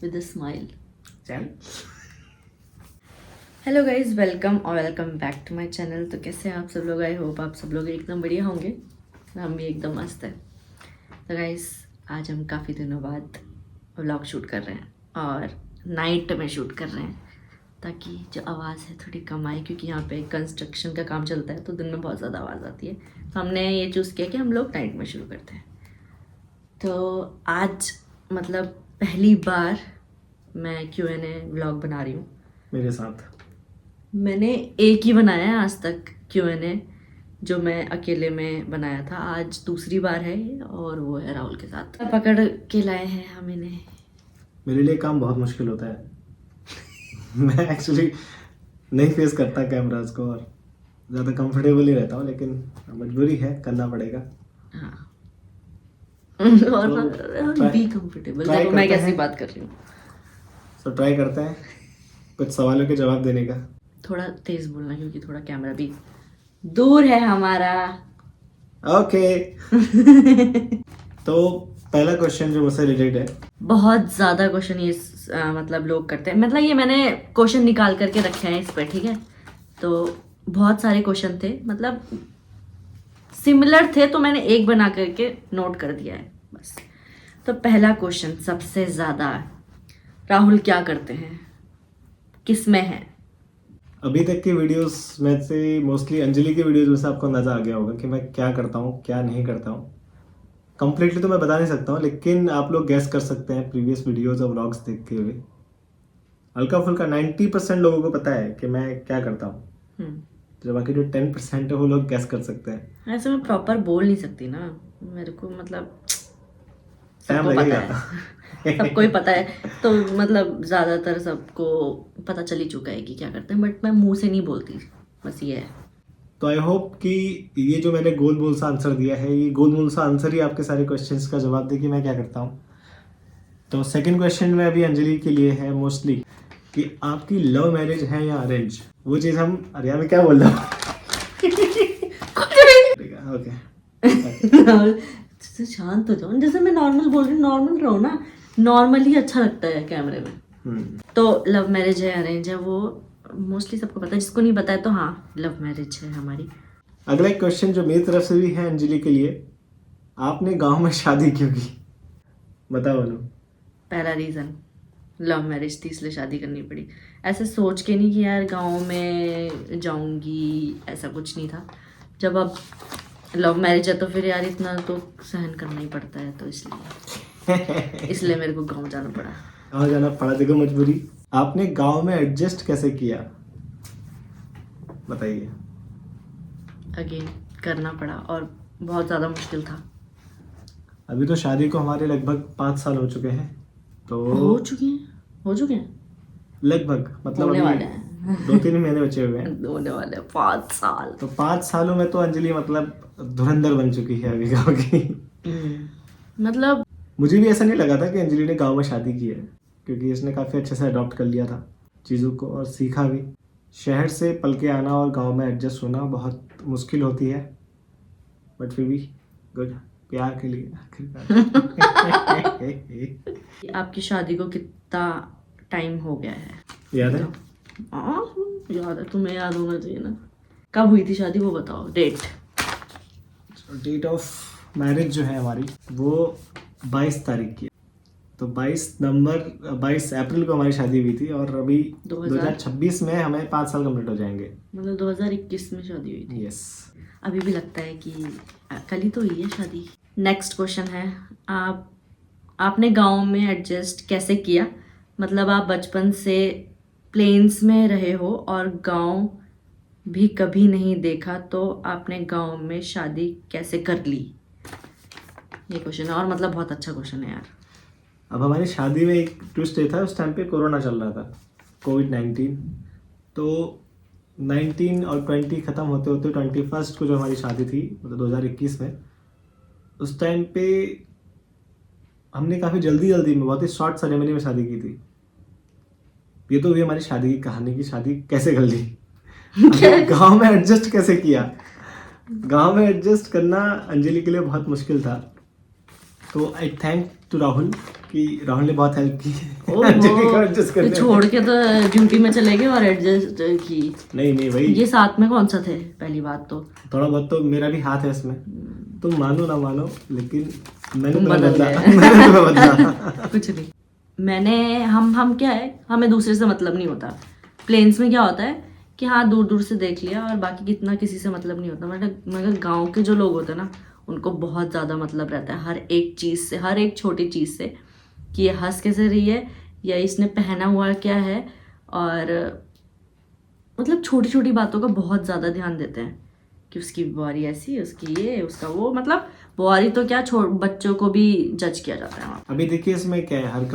with a smile. चल hello guys, welcome और welcome back to my channel. तो कैसे हैं आप सब लोग? आई होप आप सब लोग एकदम बढ़िया होंगे। हम भी एकदम मस्त हैं। तो गाइज, आज हम काफ़ी दिनों बाद व्लॉग शूट कर रहे हैं और नाइट में शूट कर रहे हैं ताकि जो आवाज़ है थोड़ी कम आए, क्योंकि यहाँ पे कंस्ट्रक्शन का काम चलता है तो दिन में बहुत ज़्यादा आवाज़ आती है। तो हमने ये चूज़ किया कि हम लोग नाइट में शुरू करते हैं। तो आज मतलब पहली बार मैं Q&A व्लॉग बना रही हूँ। मेरे साथ मैंने एक ही बनाया है आज तक Q&A, जो मैं अकेले में बनाया था। आज दूसरी बार है ये, और वो है राहुल के साथ। पकड़ के लाए हैं हम इन्हें। मेरे लिए काम बहुत मुश्किल होता है मैं एक्चुअली नहीं फेस करता कैमरास को और ज़्यादा कंफर्टेबल ही रहता हूँ, लेकिन मजबूरी है, करना पड़ेगा। हाँ और तो बी कंफर्टेबल। try देखो मैं करते कैसी हैं। बात कर रही हूँ। तो ट्राई करते हैं कुछ सवालों के जवाब देने का। थोड़ा तेज बोलना क्योंकि थोड़ा कैमरा भी दूर है हमारा। ओके तो पहला क्वेश्चन जो मुझसे रिलेटेड है, बहुत ज़्यादा क्वेश्चन ये मतलब लोग करते हैं। मतलब ये मैंने क्वेश्चन निकाल करके रखे हैं इस पर, ठीक है। तो बहुत सारे क्वेश्चन थे, मतलब सिमिलर थे, तो मैंने एक बना करके नोट कर दिया है बस। तो पहला क्वेश्चन सबसे ज़्यादा, राहुल क्या करते हैं, किस में है? अभी तक की वीडियोस में से मोस्टली अंजलि की वीडियोस में से आपको अंदाजा आ गया होगा कि मैं क्या करता हूँ क्या नहीं करता हूँ। कंप्लीटली तो मैं बता नहीं सकता हूँ, लेकिन आप लोग गैस कर सकते हैं प्रीवियस वीडियोस और व्लॉग्स देखते हुए। हल्का फुल्का 90% लोगों को पता है कि मैं क्या करता हूँ, जो बाकी जो 10% है वो लोग गैस कर सकते हैं। ऐसे मैं प्रॉपर बोल नहीं सकती ना, मेरे को मतलब टाइम सबको पता लगेगा है सबको ही पता है। तो मतलब ज़्यादातर सबको पता चल ही चुका है कि क्या करते हैं, बट मैं मुंह से नहीं बोलती, बस ये है। तो आई होप कि ये जो मैंने गोल मोल सा आंसर दिया है, ये गोल मोल सा आंसर ही आपके सारे क्वेश्चंस का जवाब दे कि मैं क्या करता हूँ। तो सेकंड क्वेश्चन में अभी अंजलि के लिए है मोस्टली कि आपकी लव मैरिज है या अरेंज। वो चीज़ हम, अरे यार मैं क्या बोल रहा हूँ ओके शांत हो जाओ। जैसे मैं नॉर्मल बोल रही हूँ, नॉर्मल रहो ना, नॉर्मल ही अच्छा लगता है कैमरे में। तो लव मैरिज है अरेंज है वो मोस्टली सबको पता है। जिसको नहीं पता है तो हाँ, लव मैरिज है हमारी। अगला एक क्वेश्चन जो मेरी तरफ से भी है अंजलि के लिए, आपने गांव में शादी क्यों की, बताओ बोलो। पहला रीज़न लव मैरिज थी, इसलिए शादी करनी पड़ी। ऐसे सोच के नहीं कि यार गांव में जाऊंगी, ऐसा कुछ नहीं था। जब अब लव मैरिज है तो फिर यार इतना तो सहन करना ही पड़ता है, तो इसलिए मेरे को गांव जाना पड़ा। गाँव जाना पड़ा, देखो मजबूरी। आपने गांव में एडजस्ट कैसे किया, बताइए। अगेन करना पड़ा और बहुत ज़्यादा मुश्किल था। अभी तो शादी को हमारे लगभग 5 साल हो चुके हैं। तो हो चुके हैं लगभग मतलब होने अभी वाले हैं 2-3 महीने बचे हुए हैं। होने वाले हैं 5 साल। तो 5 सालों में तो अंजलि मतलब धुरंधर बन चुकी है अभी गाँव की। मतलब मुझे भी ऐसा नहीं लगा था कि अंजलि ने गाँव में शादी की है, क्योंकि इसने काफ़ी अच्छे से अडॉप्ट कर लिया था चीज़ों को और सीखा भी। शहर से पल के आना और गांव में एडजस्ट होना बहुत मुश्किल होती है, बट फिर भी गुड, प्यार के लिए आपकी शादी को कितना टाइम हो गया है? याद है? हाँ याद है, तुम्हें याद होना चाहिए ना। कब हुई थी शादी वो बताओ, डेट। डेट ऑफ मैरिज जो है हमारी वो 22 तारीख की है। तो 22 अप्रैल को हमारी शादी हुई थी और अभी 2026 में हमें 5 साल कंप्लीट हो जाएंगे। मतलब 2021 में शादी हुई थी। यस। अभी भी लगता है कि कल ही तो हुई है शादी। नेक्स्ट क्वेश्चन है, आपने गांव में एडजस्ट कैसे किया? मतलब आप बचपन से प्लेन्स में रहे हो और गांव भी कभी नहीं देखा, तो आपने गांव में शादी कैसे कर ली? ये क्वेश्चन है और मतलब बहुत अच्छा क्वेश्चन है यार। अब हमारी शादी में एक ट्विस्ट ये था, उस टाइम पे कोरोना चल रहा था, कोविड-19। तो 19 और 20 ख़त्म होते होते 21st को जो हमारी शादी थी, मतलब 2021 में, उस टाइम पे हमने काफ़ी जल्दी में बहुत ही शॉर्ट सेरेमनी में शादी की थी। ये तो हुई हमारी शादी की कहानी की शादी कैसे कर ली। गांव में एडजस्ट कैसे किया? गांव में एडजस्ट करना अंजलि के लिए बहुत मुश्किल था। तो आई थैंक टू राहुल कि राहुल ने बहुत हेल्प की अंजलि को एडजस्ट तो करने में। छोड़ के तो ड्यूटी में चले गए और एडजस्ट की। नहीं भाई, ये साथ में कौन सा थे पहली बात तो। थोड़ा बहुत तो मेरा भी हाथ है इसमें, तुम मानो ना मानो, लेकिन मैंने तुम तुम्हें बदल बदला गए। मैंने तुम्हें बदला। कुछ नहीं, मैंने हम क्या है, हमें दूसरे से मतलब नहीं होता। प्लेन्स में क्या होता है कि हाँ दूर दूर से देख लिया और बाकी कितना किसी से मतलब नहीं होता। मगर गांव के जो लोग होते हैं ना, उनको बहुत ज़्यादा मतलब रहता है हर एक चीज़ से, हर एक छोटी चीज़ से, कि ये हंस कैसे रही है या इसने पहना हुआ क्या है, और मतलब छोटी छोटी बातों का बहुत ज़्यादा ध्यान देते हैं कि उसकी बुआरी ऐसी, उसकी ये, उसका वो। मतलब बुआरी तो क्या, बच्चों को भी जज किया जाता है वहाँ। अभी देखिए इसमें क्या है, हर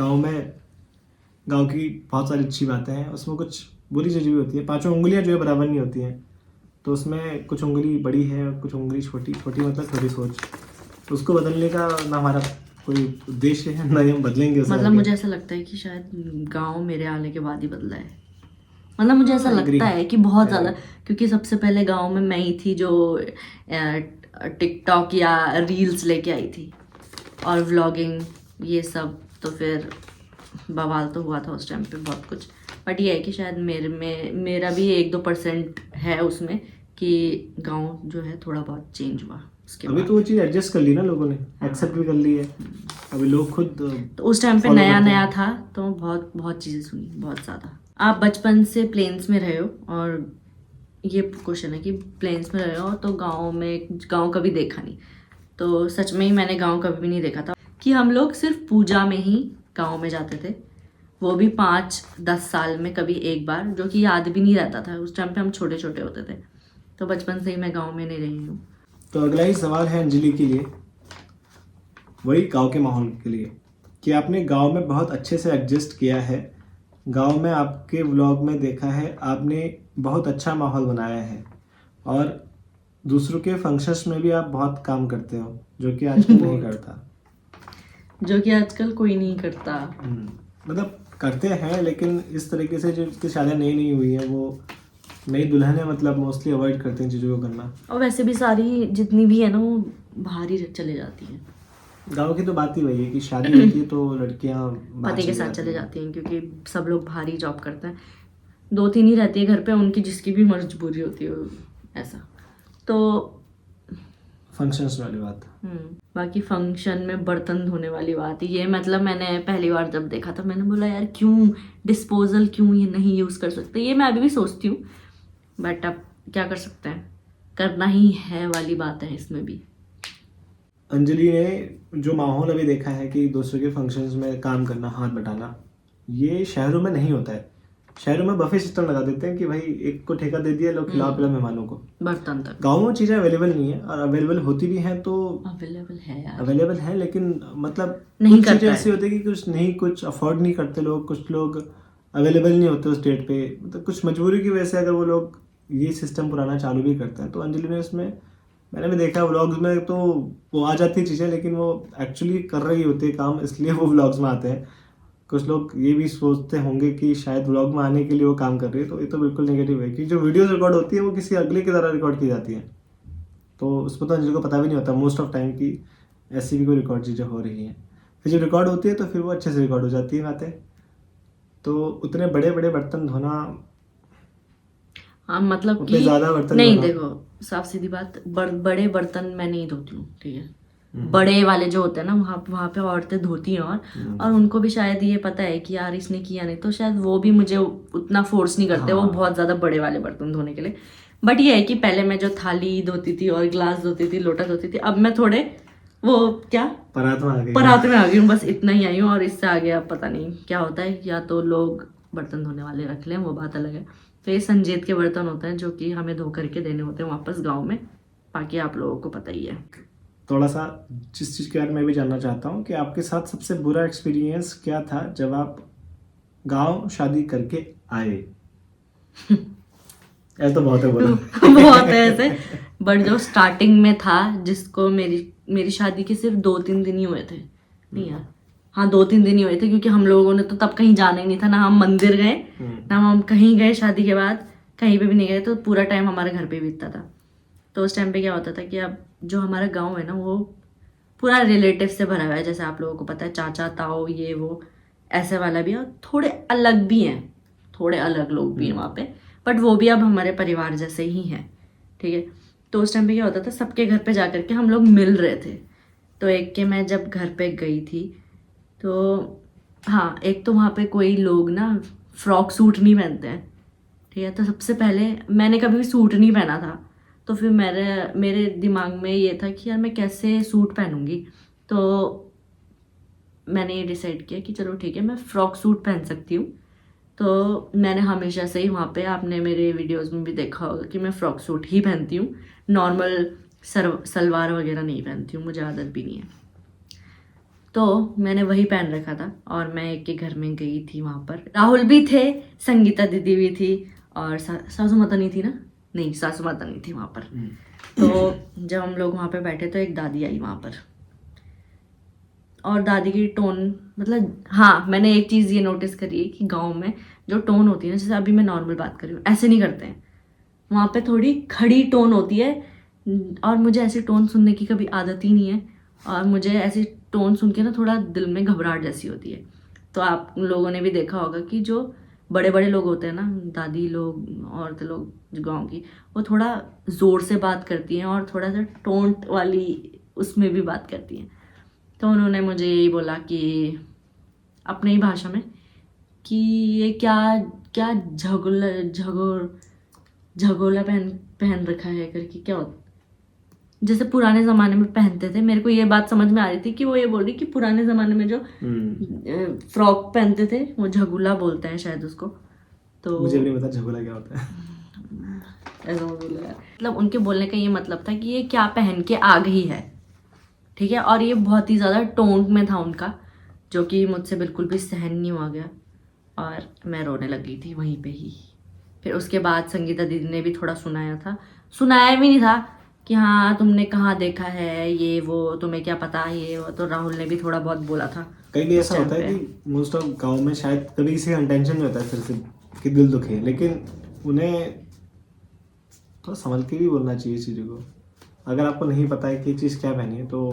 गांव की बहुत सारी अच्छी बातें हैं, उसमें कुछ बुरी चीज़ें भी होती है। 5 उंगलियां जो है बराबर नहीं होती हैं, तो उसमें कुछ उंगली बड़ी है और कुछ उंगली छोटी मतलब छोटी सोच, तो उसको बदलने का ना हमारा कोई उद्देश्य है, ना ही हम बदलेंगे उसे मतलब आगे। मुझे ऐसा लगता है कि शायद गांव मेरे आने के बाद ही बदला है। मतलब मुझे ऐसा लगता है कि बहुत ज़्यादा, क्योंकि सबसे पहले गांव में मैं ही थी जो टिकटॉक या रील्स लेके आई थी और व्लॉगिंग ये सब। तो फिर बवाल तो हुआ था उस टाइम पे बहुत कुछ। बट ये है कि शायद मेरा भी 1-2% है उसमें, कि गांव जो है थोड़ा बहुत चेंज हुआ उसके अभी बाद। तो वो चीज़ एडजस्ट कर ली ना लोगों ने, एक्सेप्ट भी कर ली है। अभी लोग खुद तो उस टाइम पे follow नया करते नया हैं। था, तो बहुत बहुत चीज़ें सुनी, बहुत ज़्यादा। आप बचपन से प्लेन्स में रहे हो, और ये क्वेश्चन है कि प्लेन्स में रहे हो तो गांव कभी देखा नहीं। तो सच में ही मैंने गांव कभी भी नहीं देखा था, कि हम लोग सिर्फ पूजा में ही गांव में जाते थे, वो भी 5-10 साल में कभी एक बार, जो कि याद भी नहीं रहता था। उस टाइम पे हम छोटे छोटे होते थे, तो बचपन से ही मैं गांव में नहीं रही हूँ। तो अगला ही सवाल है अंजलि के लिए, वही गांव के माहौल के लिए, कि आपने गांव में बहुत अच्छे से एडजस्ट किया है। गांव में आपके व्लॉग में देखा है आपने बहुत अच्छा माहौल बनाया है, और दूसरों के फंक्शंस में भी आप बहुत काम करते हो, जो कि आजकल नहीं करता। जो कि आजकल कोई नहीं करता। मतलब करते हैं, लेकिन इस तरीके से जिसकी शादियाँ नई हुई है, वो नई दुल्हन है, मतलब मोस्टली अवॉइड करते हैं चीज़ों को करना। और वैसे भी सारी जितनी भी है ना, वो बाहर ही चले जाती हैं। गांव की तो बात ही वही है कि शादी होती है तो लड़कियां बाहर पति के साथ जाती चले हैं। जाती हैं, क्योंकि सब लोग बाहर ही जॉब करते हैं। 2-3 ही रहती है घर पे, उनकी जिसकी भी मजबूरी होती है ऐसा। तो फंक्शंस वाली बात। बाकी फंक्शन में बर्तन धोने वाली बात, ये मतलब मैंने पहली बार जब देखा था, मैंने बोला यार क्यों डिस्पोजल क्यों ये नहीं यूज़ कर सकते। ये मैं अभी भी सोचती हूँ, बट अब क्या कर सकते हैं, करना ही है वाली बात है इसमें भी। अंजलि ने जो माहौल अभी देखा है कि दूसरों के फंक्शंस में काम करना, हाथ बटाना, ये शहरों में नहीं होता है। शहरों में बफे सिस्टम लगा देते हैं कि भाई एक को ठेका दे दिया, लोग खिलाओ पिलाओ मेहमानों को। बर्तन तक गाँव में चीज़ें अवेलेबल नहीं है, और अवेलेबल होती भी हैं तो अवेलेबल है यार, अवेलेबल है, लेकिन मतलब नहीं कुछ चीज़ें करता ऐसी है। होती है कि कुछ अफोर्ड नहीं करते लोग, कुछ लोग अवेलेबल नहीं होते उस डेट पे, मतलब कुछ मजबूरी की वजह से अगर वो लोग ये सिस्टम पुराना चालू भी करते हैं। तो अंजलि ने इसमें, मैंने भी देखा व्लॉग्स में, तो वो आ जाती चीज़ें, लेकिन वो एक्चुअली कर रही होती है काम, इसलिए वो व्लॉग्स में आते हैं। कुछ लोग ये भी सोचते होंगे कि शायद व्लॉग में आने के लिए वो काम कर रही है, तो ये तो बिल्कुल नेगेटिव है कि जो वीडियोस रिकॉर्ड होती है वो किसी अगले की तरह रिकॉर्ड की जाती है, तो उसको तो अंजलि को पता भी नहीं होता मोस्ट ऑफ टाइम कि ऐसी भी कोई रिकॉर्ड चीज़ें हो रही हैं। फिर जब रिकॉर्ड होती है तो फिर वो अच्छे से रिकॉर्ड हो जाती है बातें। तो उतने बड़े बड़े बर्तन धोना, हाँ मतलब उतने कि ज़्यादा बर्तन नहीं, धोना, देखो साफ सीधी बात, बड़े बर्तन मैं नहीं धोती हूँ, ठीक है। बड़े वाले जो होते हैं ना, वहाँ पे औरतें धोती हैं, और उनको भी शायद ये पता है कि यार इसने किया नहीं, तो शायद वो भी मुझे उतना फोर्स नहीं करते वो बहुत ज़्यादा बड़े वाले बर्तन धोने के लिए। बट ये है कि पहले मैं जो थाली धोती थी और ग्लास धोती थी, लोटा धोती थी, अब मैं थोड़े वो क्या परात में आ गई हूँ, बस इतना ही आई हूँ। और इससे आगे अब पता नहीं क्या होता है, या तो लोग बर्तन धोने वाले रख लें, वो बात अलग है। तो ये संजीत के बर्तन होते हैं जो कि हमें धो करके देने होते हैं वापस गाँव में। बाकी आप लोगों को पता ही है। थोड़ा सा जिस चीज़ के बारे में मैं भी जानना चाहता हूँ कि आपके साथ सबसे बुरा एक्सपीरियंस क्या था जब आप गांव शादी करके आए। ऐसा तो बहुत है बोला। बहुत है ऐसे, बट जो स्टार्टिंग में था, जिसको मेरी शादी के सिर्फ 2-3 दिन ही हुए थे, नहीं यार, हाँ 2-3 दिन ही हुए थे, क्योंकि हम लोगों ने तो तब कहीं जाना ही नहीं था, ना हम मंदिर गए ना हम कहीं गए, शादी के बाद कहीं पे भी नहीं गए, तो पूरा टाइम हमारे घर पे बीतता था। तो उस टाइम पे क्या होता था कि अब जो हमारा गांव है ना, वो पूरा रिलेटिव से भरा हुआ है, जैसे आप लोगों को पता है चाचा ताऊ ये वो ऐसे वाला भी है, और थोड़े अलग भी हैं, थोड़े अलग लोग भी हैं वहाँ पे, बट वो भी अब हमारे परिवार जैसे ही हैं, ठीक है। तो उस टाइम पे क्या होता था, सबके घर पे जा करके हम लोग मिल रहे थे। तो एक के मैं जब घर पे गई थी तो हाँ, एक तो वहाँ पे कोई लोग ना फ्रॉक सूट नहीं पहनते हैं, ठीक है। तो सबसे पहले मैंने कभी भी सूट नहीं पहना था, तो फिर मेरे दिमाग में ये था कि यार मैं कैसे सूट पहनूंगी। तो मैंने ये डिसाइड किया कि चलो ठीक है, मैं फ्रॉक सूट पहन सकती हूँ। तो मैंने हमेशा से ही वहाँ पे, आपने मेरे वीडियोस में भी देखा होगा कि मैं फ्रॉक सूट ही पहनती हूँ, नॉर्मल सलवार वगैरह नहीं पहनती हूँ, मुझे आदत भी नहीं है। तो मैंने वही पहन रखा था और मैं एक के घर में गई थी, वहाँ पर राहुल भी थे, संगीता दीदी भी थी, और सासू माता नहीं थी ना, नहीं सासू माता नहीं थी वहाँ पर। तो जब हम लोग वहाँ पे बैठे तो एक दादी आई वहाँ पर, और दादी की टोन, मतलब हाँ, मैंने एक चीज़ ये नोटिस करी है कि गांव में जो टोन होती है ना, जैसे अभी मैं नॉर्मल बात कर रही हूँ, ऐसे नहीं करते हैं, वहाँ पे थोड़ी खड़ी टोन होती है, और मुझे ऐसी टोन सुनने की कभी आदत ही नहीं है, और मुझे ऐसी टोन सुन के ना थोड़ा दिल में घबराहट जैसी होती है। तो आप लोगों ने भी देखा होगा कि जो बड़े बड़े लोग होते हैं ना, दादी लोग, औरतें लोग गाँव की, वो थोड़ा ज़ोर से बात करती हैं और थोड़ा सा टोंट वाली उसमें भी बात करती हैं। तो उन्होंने मुझे यही बोला कि अपनी ही भाषा में कि ये क्या क्या झगोला पहन रखा है करके, क्या होता, जैसे पुराने ज़माने में पहनते थे। मेरे को ये बात समझ में आ रही थी कि वो ये बोल रही कि पुराने ज़माने में जो फ्रॉक पहनते थे वो झगुला बोलते हैं शायद उसको। तो मुझे भी नहीं पता झगोला क्या होता है। ऐसा बोला, मतलब उनके बोलने का ये मतलब था कि ये क्या पहन के आ गई है, ठीक है। और ये बहुत ही ज़्यादा टोन में था उनका, जो कि मुझसे बिल्कुल भी सहन नहीं हुआ गया, और मैं रोने लगी थी वहीं पे ही। फिर उसके बाद संगीता दीदी ने भी थोड़ा सुनाया भी नहीं था कि हाँ तुमने कहाँ देखा है ये वो, तुम्हें क्या पता ये वो। तो राहुल ने भी थोड़ा बहुत बोला था। कहीं ऐसा होता है कि मोस्ट ऑफ गाँव में शायद कभी किसी का इंटेंशन नहीं होता है सिर्फ कि दिल दुखे, लेकिन उन्हें थोड़ा संभल के भी बोलना चाहिए चीज़ों को। अगर आपको नहीं पता है कि चीज़ क्या पहनी है तो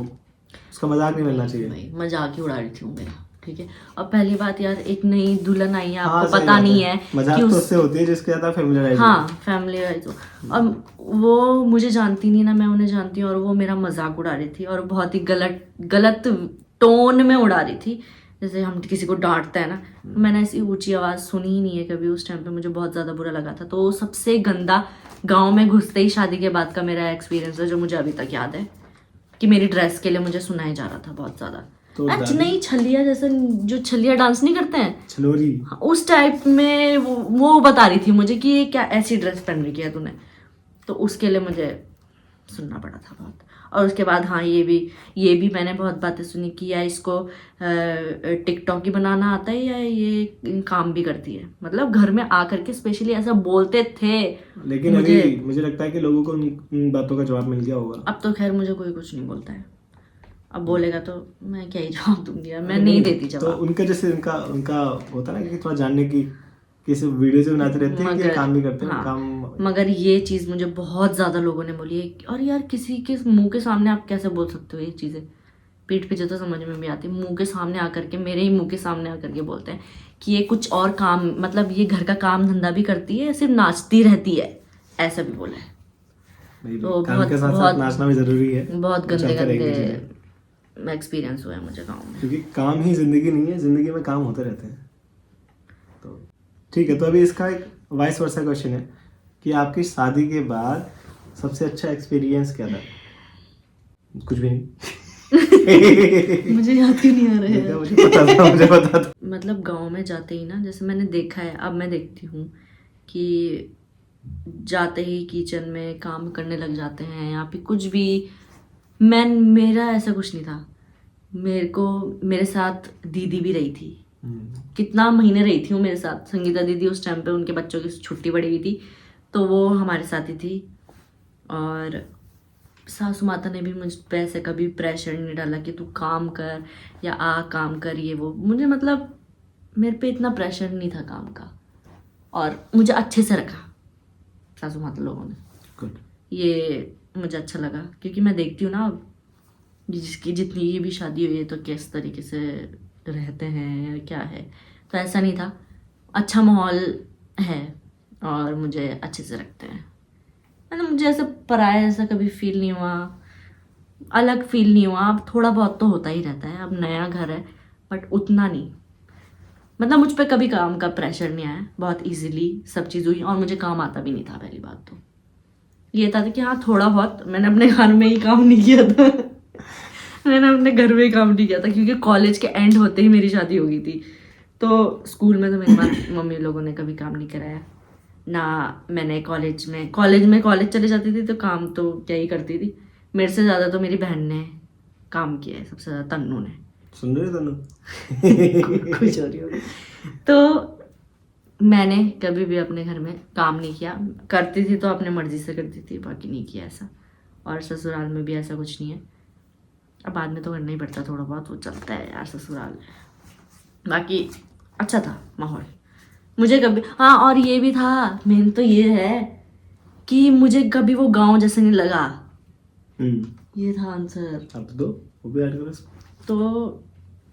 उसका मजाक नहीं मिलना चाहिए। भाई मजाक ही उड़ा रही थी मेरा, ठीक है। और पहली बात यार, एक नई दुल्हन आई है, आपको हाँ, पता नहीं है मजाक तो उससे होती है जिसके ज्यादा फैमिलियराइज। हाँ फैमिलियराइज हो। अब वो मुझे जानती नहीं ना, मैं उन्हें जानती हूँ, और वो मेरा मजाक उड़ा रही थी, और बहुत ही गलत टोन में उड़ा रही थी, जैसे हम किसी को डांटते हैं ना। मैंने ऐसी ऊंची आवाज़ सुनी ही नहीं है कभी उस टाइम पे, मुझे बहुत ज़्यादा बुरा लगा था। तो सबसे गंदा गाँव में घुसते ही शादी के बाद का मेरा एक्सपीरियंस है, जो मुझे अभी तक याद है, कि मेरी ड्रेस के लिए मुझे सुनाया जा रहा था बहुत ज़्यादा। तो नहीं, छलिया, जैसे जो छलिया डांस नहीं करते हैं, छलोरी, हाँ, उस टाइप में वो बता रही थी मुझे कि ये क्या ऐसी ड्रेस पहन रखी है तूने। तो उसके लिए मुझे सुनना पड़ा था बहुत। और उसके बाद हाँ, ये भी मैंने बहुत बातें सुनी कि या इसको टिकटॉक ही बनाना आता है या ये काम भी करती है, मतलब घर में आकर के स्पेशली ऐसा बोलते थे। लेकिन मुझे लगता है कि लोगों को उन बातों का जवाब मिल गया होगा। अब तो खैर मुझे कोई कुछ नहीं बोलता है, अब बोलेगा तो मैं क्या ही जवाब दूंगी यार, मैं नहीं देती जवाब। तो उनका जैसे उनका होता है ना कि थोड़ा जानने की, किसी वीडियो से बनाते रहते हैं कि काम नहीं करते हाँ, काम। मगर ये चीज़ मुझे बहुत ज़्यादा लोगों ने बोली है, और यार किसी के मुंह के सामने आप कैसे बोल सकते हो ये चीज़ें, पीठ पीछे तो समझ में भी आती, मुंह के सामने आकर के, मेरे ही मुंह के सामने आकर के बोलते हैं कि ये कुछ और काम, मतलब ये घर का काम धंधा भी करती है, सिर्फ नाचती रहती है, ऐसा भी बोला है। तो काम के साथ साथ नाचना भी जरूरी है। बहुत गंदे एक्सपीरियंस हुआ है मुझे गाँव में, क्योंकि काम ही जिंदगी नहीं है, जिंदगी में काम होते रहते हैं। तो ठीक है, तो अभी इसका एक वाइस वर्सा क्वेश्चन है कि आपकी शादी के बाद सबसे अच्छा एक्सपीरियंस क्या था? कुछ भी नहीं। मुझे याद क्यों नहीं आ रहा है। मुझे पता था। मतलब गांव में जाते ही ना, जैसे मैंने देखा है, अब मैं देखती हूँ कि जाते ही किचन में काम करने लग जाते हैं, या फिर कुछ भी। मेरा ऐसा कुछ नहीं था। मेरे साथ दीदी भी रही थी, कितना महीने रही थी वो मेरे साथ, संगीता दीदी। उस टाइम पे उनके बच्चों की छुट्टी पड़ी हुई थी, तो वो हमारे साथ ही थी। और सासू माता ने भी मुझ पे ऐसे कभी प्रेशर नहीं डाला कि तू काम कर या काम कर ये वो। मुझे मतलब मेरे पे इतना प्रेशर नहीं था काम का, और मुझे अच्छे से रखा सासू माता लोगों ने। Good. ये मुझे अच्छा लगा, क्योंकि मैं देखती हूँ ना, जिसकी जितनी भी शादी हुई है तो किस तरीके से रहते हैं या क्या है, तो ऐसा नहीं था। अच्छा माहौल है और मुझे अच्छे से रखते हैं। मतलब मुझे ऐसा पराया ऐसा कभी फील नहीं हुआ, अलग फील नहीं हुआ। अब थोड़ा बहुत तो होता ही रहता है, अब नया घर है बट उतना नहीं। मतलब मुझ पे कभी काम का प्रेशर नहीं आया, बहुत इजीली सब चीज़ हुई और मुझे काम आता भी नहीं था। पहली बात तो ये था कि हाँ थोड़ा बहुत मैंने अपने घर में ही काम नहीं किया था मैंने अपने घर में ही काम नहीं किया था क्योंकि कॉलेज के एंड होते ही मेरी शादी हो गई थी। तो स्कूल में तो मेरी मम्मी लोगों ने कभी काम नहीं कराया ना। मैंने कॉलेज चले जाती थी तो काम तो क्या ही करती थी। मेरे से ज़्यादा तो मेरी बहन ने काम किया है, सबसे ज़्यादा तन्नू ने। सुन रहे हो तन्नू? खुश हो रही होगी। तो मैंने कभी भी अपने घर में काम नहीं किया। करती थी तो अपने मर्जी से करती थी, बाकी नहीं किया ऐसा। और ससुराल में भी ऐसा कुछ नहीं है। अब बाद में तो करना ही पड़ता, थोड़ा बहुत वो चलता है यार ससुराल। बाकी अच्छा था माहौल मुझे कभी। हाँ और ये भी था, मेन तो ये है कि मुझे कभी वो गांव जैसे नहीं लगा। ये था आंसर। अब तो वो भी ऐड करो। तो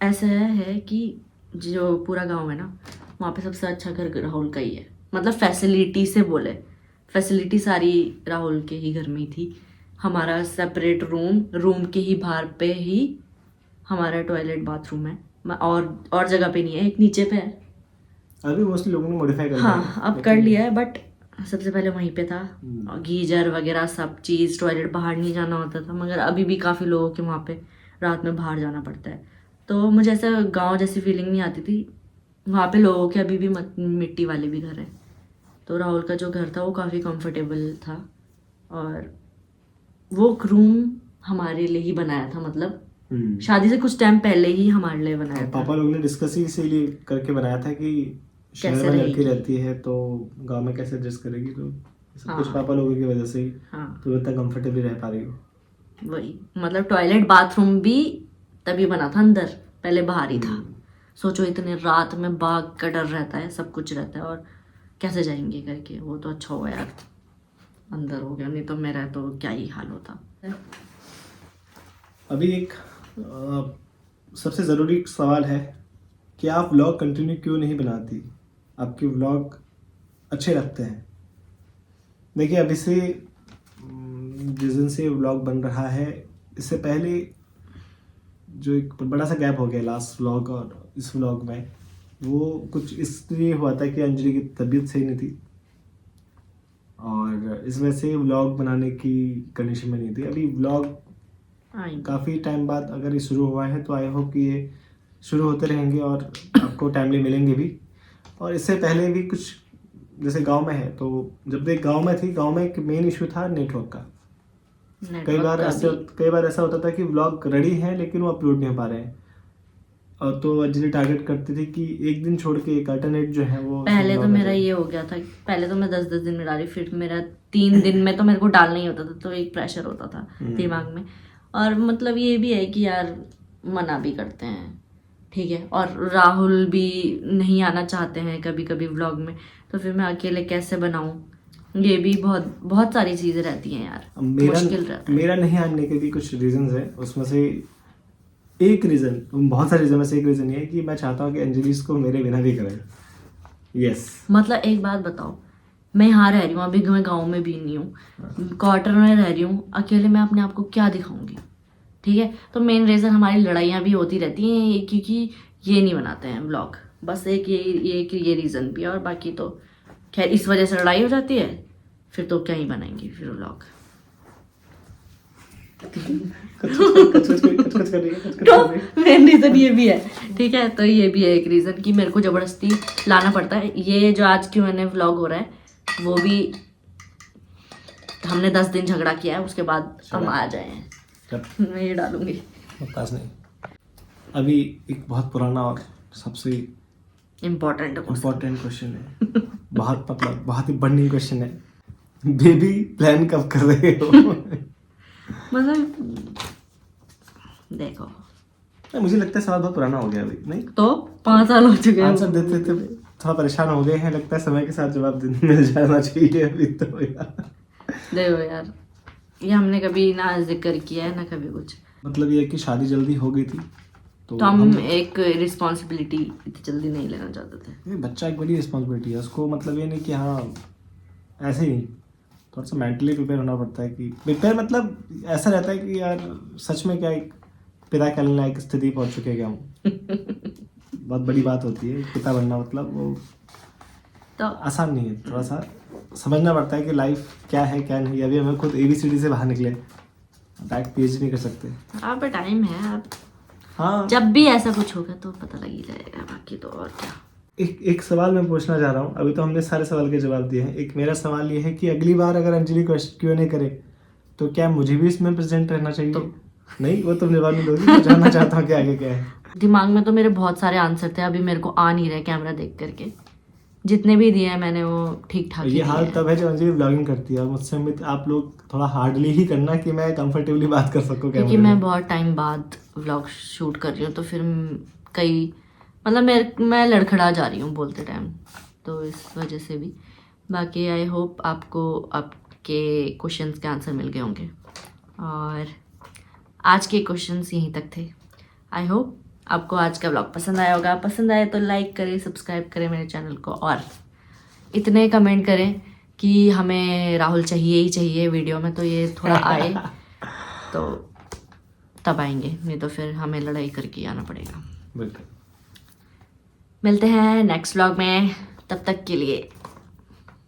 ऐसा है कि जो पूरा गांव है ना, वहाँ पे सबसे अच्छा घर राहुल का ही है। मतलब फैसिलिटी से बोले, फैसिलिटी सारी राहुल के ही घर में ही थी। हमारा सेपरेट रूम के ही बाहर पे ही हमारा टॉयलेट बाथरूम है। और जगह पे नहीं है, एक नीचे पे है। अभी मोस्टली लोगों ने मॉडिफाई कर लिया हाँ है, अब कर लिया है बट सबसे पहले वहीं पे था। गीजर वगैरह सब चीज़, टॉयलेट बाहर नहीं जाना होता था। मगर अभी भी काफ़ी लोगों के वहाँ पे रात में बाहर जाना पड़ता है। तो मुझे ऐसा गांव जैसी फीलिंग नहीं आती थी। वहाँ पे लोगों के अभी भी मिट्टी वाले भी घर हैं। तो राहुल का जो घर था वो काफ़ी कंफर्टेबल था और वो रूम हमारे लिए ही बनाया था। मतलब शादी से कुछ टाइम पहले ही हमारे लिए बनाया था। पापा लोग ने डिस्कस ही इसीलिए करके बनाया था कि शहर कैसे में लड़की रहेगी। रहती है तो गांव में कैसे एडजस्ट करेगी। तो सब हाँ। कुछ पापा लोगों की वजह से ही हाँ तो इतना कंफर्टेबली रह पा रही हो। वही, मतलब टॉयलेट बाथरूम भी तभी बना था अंदर, पहले बाहर ही था। सोचो इतने रात में बाघ का डर रहता है, सब कुछ रहता है और कैसे जाएंगे करके। वो तो अच्छा हुआ यार अंदर हो गया, नहीं तो मेरा तो क्या ही हाल होता। अभी एक सबसे ज़रूरी सवाल है कि आप व्लॉग कंटिन्यू क्यों नहीं बनाती? आपके व्लॉग अच्छे लगते हैं। देखिए अभी से जिस दिन से व्लॉग बन रहा है, इससे पहले जो एक बड़ा सा गैप हो गया लास्ट व्लॉग और इस व्लॉग में, वो कुछ इसलिए हुआ था कि अंजलि की तबीयत सही नहीं थी और इस वजह से व्लॉग बनाने की कंडीशन में नहीं थी। अभी व्लॉग काफ़ी टाइम बाद अगर ये शुरू हुआ है तो आई होप कि ये शुरू होते रहेंगे और आपको टाइमली मिलेंगे भी। और इससे पहले भी कुछ जैसे गांव में है, तो जब देख गांव में थी, गांव में एक मेन इशू था नेटवर्क का। कई बार ऐसा होता था कि व्लॉग रेडी है लेकिन वो अपलोड नहीं हो पा रहे हैं। और तो अंजलि टारगेट करती थी कि एक दिन छोड़ के एक अल्टरनेट जो है वो पहले तो मेरा ये हो गया था, पहले तो मैं 10-10 दिन में डाली, फिर मेरा 3 दिन में तो मेरे को डालना ही होता था। तो एक प्रेशर होता था दिमाग में। और मतलब ये भी है कि यार मना भी करते हैं, ठीक है। और राहुल भी नहीं आना चाहते हैं कभी कभी व्लॉग में, तो फिर मैं अकेले कैसे बनाऊं। ये भी बहुत बहुत सारी चीज़ें रहती हैं यार, मुश्किल रहता है। मेरा नहीं आने के भी कुछ रीजंस है। उसमें से एक रीज़न, बहुत सारे रीज़न में से एक रीज़न ये है कि मैं चाहता हूँ कि अंजलि इसको मेरे बिना भी करे। यस मतलब एक बात बताओ, मैं यहाँ रह रही हूँ, अभी मैं गाँव में भी नहीं हूँ, क्वार्टर में रह रही हूँ, अकेले मैं अपने आप को क्या दिखाऊंगी, ठीक है। तो मेन रीज़न हमारी लड़ाइयाँ भी होती रहती हैं क्योंकि ये नहीं बनाते हैं व्लॉग। बस एक ये रीज़न भी है और बाकी तो खैर इस वजह से लड़ाई हो जाती है, फिर तो क्या ही बनाएंगे फिर व्लॉग। तो मेन रीज़न ये भी है, ठीक है। तो ये भी है एक रीज़न कि मेरे को ज़बरदस्ती लाना पड़ता है। ये जो आज Q&A व्लॉग हो रहा है वो भी हमने 10 दिन झगड़ा किया है, उसके बाद हम आ जाए हैं। मैं ये डालूंगी पास नहीं। अभी एक बहुत पुराना और सबसे इम्पोर्टेंट क्वेश्चन है बहुत ही बर्निंग क्वेश्चन है। बेबी प्लान कब कर रहे हो? मतलब देखो, मुझे लगता है सवाल बहुत पुराना हो गया अभी, नहीं तो 5 साल हो चुके हैं आंसर देते थोड़ा परेशान हो गए हैं। लगता है समय के साथ जवाब मिल जाना चाहिए अभी तो यार। देखो यार, ये हमने कभी ना जिक्र किया है ना कभी कुछ। मतलब ये है कि शादी जल्दी हो गई थी तो हम एक रिस्पॉन्सिबिलिटी इतनी जल्दी नहीं लेना चाहते थे। ये बच्चा एक बड़ी रिस्पॉन्सिबिलिटी है उसको, मतलब ये नहीं कि हाँ ऐसे ही, थोड़ा सा मेंटली प्रिपेयर होना पड़ता है कि प्रिपेयर मतलब ऐसा रहता है कि यार सच में क्या एक पिता कहने लायक स्थिति पहुंच चुके हैं क्या हम। बहुत बड़ी बात होती है पिता बनना, मतलब वो तो आसान नहीं है, थोड़ा सा समझना पड़ता है कि लाइफ क्या है क्या नहीं। अभी हमें खुद ABCD से बाहर निकले, डायरेक्ट PhD नहीं कर सकते। आप पे टाइम है, आप हाँ, जब भी ऐसा कुछ होगा तो पता लग ही जाएगा, बाकी तो और क्या। एक सवाल मैं पूछना चाह रहा हूँ। अभी तो हमने सारे सवाल के जवाब दिए हैं। एक मेरा सवाल ये है कि अगली बार अगर अंजलि Q&A करे तो क्या मुझे भी इसमें प्रेजेंट रहना चाहिए? तो नहीं, वो तुम जवाब नहीं दोगी, मैं जानना चाहता हूँ कि आगे क्या है। दिमाग में तो मेरे बहुत सारे आंसर थे, अभी मेरे को आ नहीं रहे कैमरा देख करके। जितने भी दिए हैं मैंने वो ठीक ठाक ही ये दिए हाल हैं। तब है जब अंजलि ब्लॉगिंग करती है, और मुझसे उम्मीद आप लोग थोड़ा हार्डली ही करना कि मैं कंफर्टेबली बात कर सकूँ क्योंकि कैमरे मैं में। बहुत टाइम बाद व्लॉग शूट कर रही हूँ, तो फिर कई मतलब मैं लड़खड़ा जा रही हूँ बोलते टाइम, तो इस वजह से भी। बाकी आई होप आपको आपके क्वेश्चंस के आंसर मिल गए होंगे, और आज के क्वेश्चंस यहीं तक थे। आई होप आपको आज का व्लॉग पसंद आया होगा। पसंद आए तो लाइक करें, सब्सक्राइब करें मेरे चैनल को, और इतने कमेंट करें कि हमें राहुल चाहिए ही चाहिए वीडियो में, तो ये थोड़ा आए तो तब आएंगे, नहीं तो फिर हमें लड़ाई करके आना पड़ेगा। बिल्कुल। मिलते हैं नेक्स्ट व्लॉग में, तब तक के लिए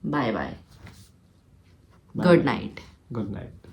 bye bye, good night. Good night.